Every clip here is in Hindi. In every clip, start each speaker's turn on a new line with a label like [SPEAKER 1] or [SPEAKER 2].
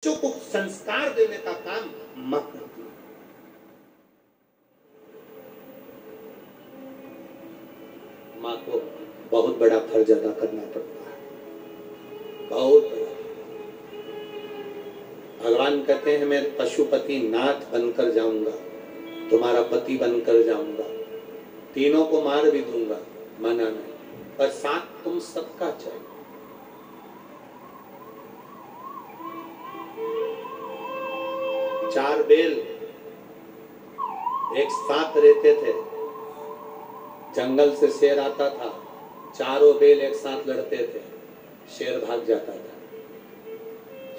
[SPEAKER 1] बच्चों को संस्कार देने का काम मां करती है। मां को बहुत बड़ा फर्ज अदा करना पड़ता है, बहुत बड़ा। भगवान कहते हैं मैं पशुपति नाथ बनकर जाऊंगा, तुम्हारा पति बनकर जाऊंगा, तीनों को मार भी दूंगा, मना नहीं, पर साथ तुम सबका चाहिए। चार बैल एक साथ रहते थे, जंगल से शेर आता था, चारों बैल एक साथ लड़ते थे, शेर भाग जाता था।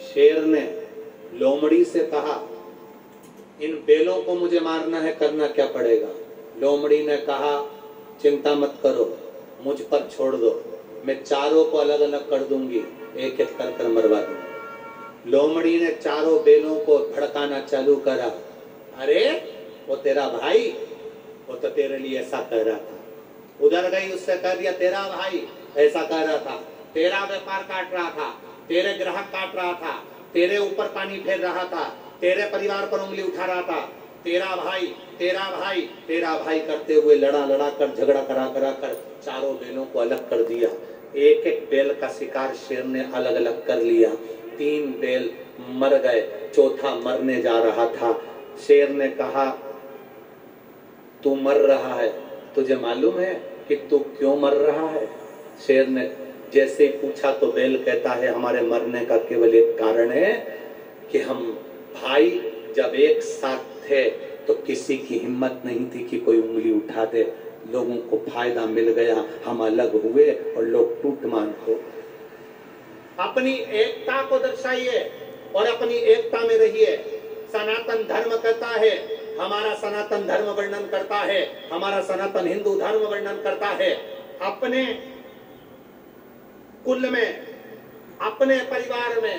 [SPEAKER 1] शेर ने लोमड़ी से कहा इन बैलों को मुझे मारना है, करना क्या पड़ेगा? लोमड़ी ने कहा चिंता मत करो, मुझ पर छोड़ दो, मैं चारों को अलग अलग कर दूंगी, एक एक कर मरवा दूंगी। लोमड़ी ने चारों बैलों को भड़काना चालू करा, अरे वो तेरा भाई, वो तो तेरे लिए ऐसा कह रहा था। उधर गई, उससे कह दिया तेरा भाई ऐसा कह रहा था, तेरा व्यापार काट रहा था, तेरे ग्राहक काट रहा था, तेरे ऊपर पानी फेर रहा था, तेरे परिवार पर उंगली उठा रहा था, तेरा भाई तेरा भाई तेरा भाई करते हुए लड़ा कर झगड़ा करा कर चारों बैलों को अलग कर दिया। एक एक बैल का शिकार शेर ने अलग अलग कर लिया। 3 बैल मर गए, चौथा मरने जा रहा था। शेर ने कहा तू मर रहा है, तुझे मालूम है कि तू क्यों मर रहा है? शेर ने जैसे ही पूछा तो बैल कहता है हमारे मरने का केवल एक कारण है कि हम भाई जब एक साथ थे तो किसी की हिम्मत नहीं थी कि कोई उंगली उठा दे, लोगों को फायदा मिल गया, हम अलग हुए और लोग टूटमान हो। अपनी एकता को दर्शाइए और अपनी एकता में रहिए। सनातन धर्म कहता है, हमारा सनातन धर्म वर्णन करता है, हमारा सनातन हिंदू धर्म वर्णन करता है, अपने कुल में, अपने परिवार में,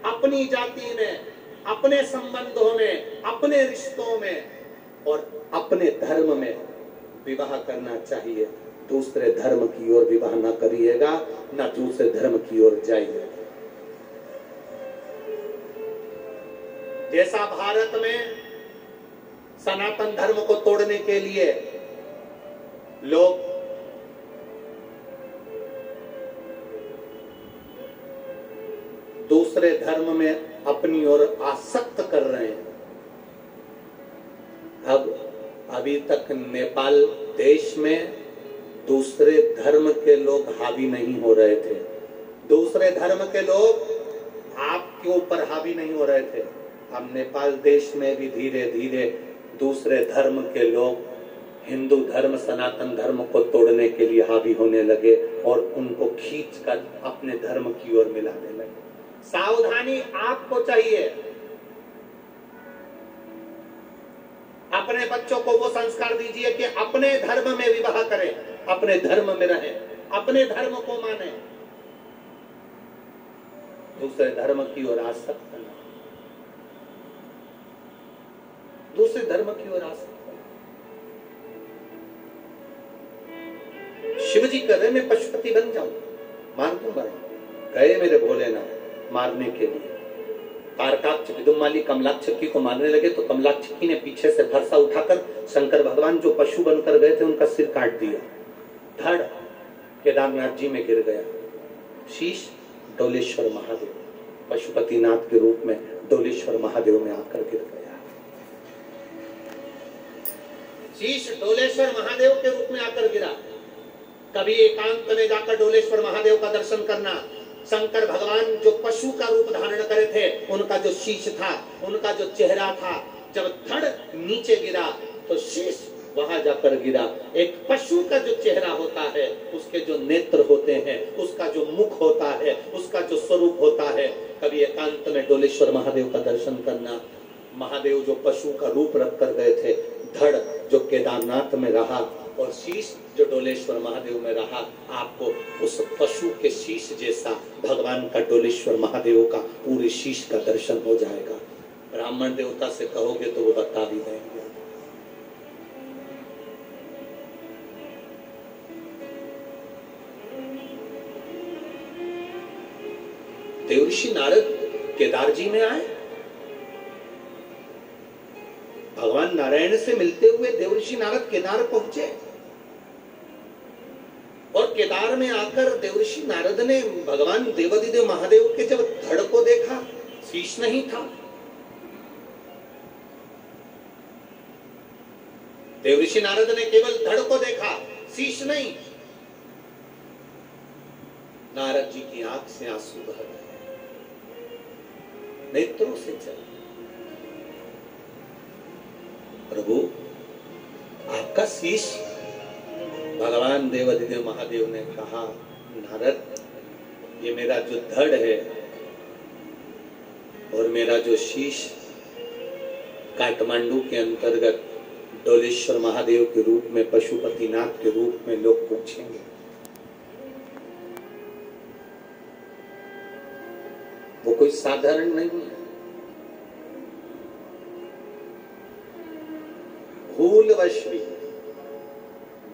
[SPEAKER 1] अपनी जाति में, अपने संबंधों में, अपने रिश्तों में और अपने धर्म में विवाह करना चाहिए। दूसरे धर्म की ओर विवाह न करिएगा, न दूसरे धर्म की ओर जाइएगा। जैसा भारत में सनातन धर्म को तोड़ने के लिए लोग दूसरे धर्म में अपनी ओर आसक्त कर रहे हैं, अब अभी तक नेपाल देश में दूसरे धर्म के लोग हावी नहीं हो रहे थे। दूसरे धर्म के लोग आपके ऊपर हावी नहीं हो रहे थे। अब नेपाल देश में भी धीरे धीरे दूसरे धर्म के लोग हिंदू धर्म, सनातन धर्म को तोड़ने के लिए हावी होने लगे और उनको खींचकर अपने धर्म की ओर मिलाने लगे। सावधानी आपको चाहिए। अपने बच्चों को वो संस्कार दीजिए कि अपने धर्म में विवाह करें, अपने धर्म में रहें, अपने धर्म को माने, दूसरे धर्म की ओर आसक्त न, दूसरे धर्म की ओर आसक्त। शिवजी कह रहे मैं पशुपति बन जाऊं, मार दूंगा। गए मेरे भोलेनाथ मारने के लिए, तारकाक्ष विदुमाली कमलाक्षकी को मारने लगे तो कमलाक्षकी ने पीछे से फरसा उठाकर शंकर भगवान जो पशु बनकर गए थे उनका सिर काट दिया। धड़ केदारनाथ जी में गिर गया। शीश डोलेश्वर महादेव, पशुपतिनाथ के रूप में डोलेश्वर महादेव में आकर गिर गया। शीश डोलेश्वर महादेव के रूप में आकर गिरा। कभी एकांत में जाकर डोलेश्वर महादेव का दर्शन करना। शंकर भगवान जो पशु का रूप धारण करे थे, उनका जो शीश था, उनका जो चेहरा था, जब धड़ नीचे गिरा तो शीश वहां जाकर गिरा। एक पशु का जो चेहरा होता है, उसके जो नेत्र होते हैं, उसका जो मुख होता है, उसका जो स्वरूप होता है, कभी एकांत में डोलेश्वर महादेव का दर्शन करना। महादेव जो पशु का रूप रख कर गए थे, धड़ जो केदारनाथ में रहा और शीश जो डोलेश्वर महादेव में रहा, आपको उस पशु के शीश जैसा भगवान का डोलेश्वर महादेव का पूरे शीश का दर्शन हो जाएगा। ब्राह्मण देवता से कहोगे तो वो बता भी देंगे। देवर्षि नारद केदार जी में आए। भगवान नारायण से मिलते हुए देवर्षि नारद केदार पहुंचे और केदार में आकर देवर्षि नारद ने भगवान देवाधिदेव महादेव के जब धड़ को देखा, शीश नहीं था। देवर्षि नारद ने केवल धड़ को देखा, शीश नहीं। नारद जी की आंख से आंसू बह गए, नेत्रों से चल। प्रभु आपका शीश। भगवान देवाधिदेव महादेव ने कहा, नारद, ये मेरा जो धड़ है और मेरा जो शीश काठमांडू के अंतर्गत डोलेश्वर महादेव के रूप में, पशुपतिनाथ के रूप में लोग पूछेंगे। वो कोई साधारण नहीं है। भूलवश भी,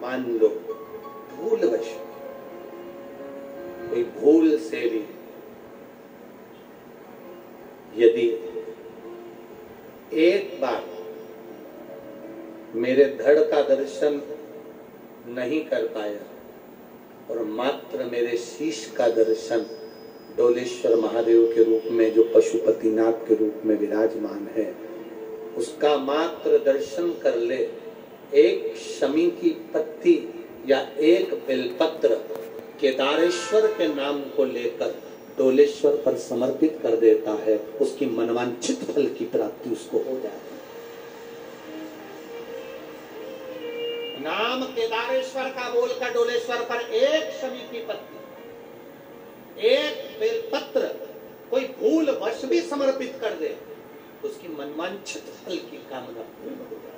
[SPEAKER 1] मान लो भूलवश, कोई भूल से भी यदि एक बार मेरे धड़ का दर्शन नहीं कर पाया और मात्र मेरे शीश का दर्शन डोलेश्वर महादेव के रूप में, जो पशुपतिनाथ के रूप में विराजमान है, उसका मात्र दर्शन कर ले, एक शमी की पत्ती या एक बेलपत्र केदारेश्वर के नाम को लेकर डोलेश्वर पर समर्पित कर देता है, उसकी मनवांछित फल की प्राप्ति उसको हो जाती है। नाम केदारेश्वर का बोलकर डोलेश्वर पर एक शमी की पत्ती, एक बेलपत्र कोई भूल वश भी समर्पित कर दे, उसकी मनवांछित फल की कामना पूर्ण हो जाए।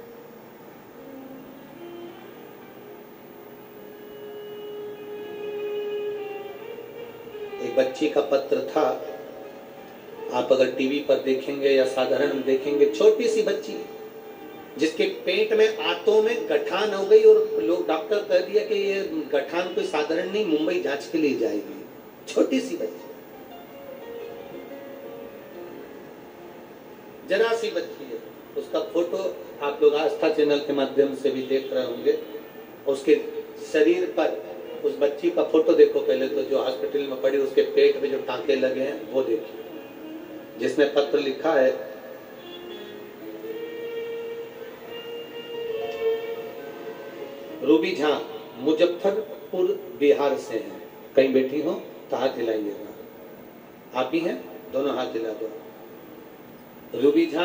[SPEAKER 1] एक बच्ची का पत्र था, आप अगर टीवी पर देखेंगे या साधारण देखेंगे, छोटी सी बच्ची जिसके पेट में आंतों में गठान हो गई और लोग डॉक्टर कह दिया कि ये गठान कोई साधारण नहीं, मुंबई जांच के लिए जाएगी। छोटी सी बच्ची, जरा सी बच्ची है। उसका फोटो आप लोग आस्था चैनल के माध्यम से भी देख रहे होंगे। उसके शरीर पर उस बच्ची का फोटो देखो पहले तो, जो हॉस्पिटल में पड़ी, उसके पेट में जो टांके लगे हैं वो देखिए, जिसमें पत्र लिखा है, रूबी झा मुजफ्फरपुर बिहार से हैं। कहीं बैठी हो तो हाथ हिलाइएगा। आप ही हैं, दोनों हाथ हिला दो। रूबी झा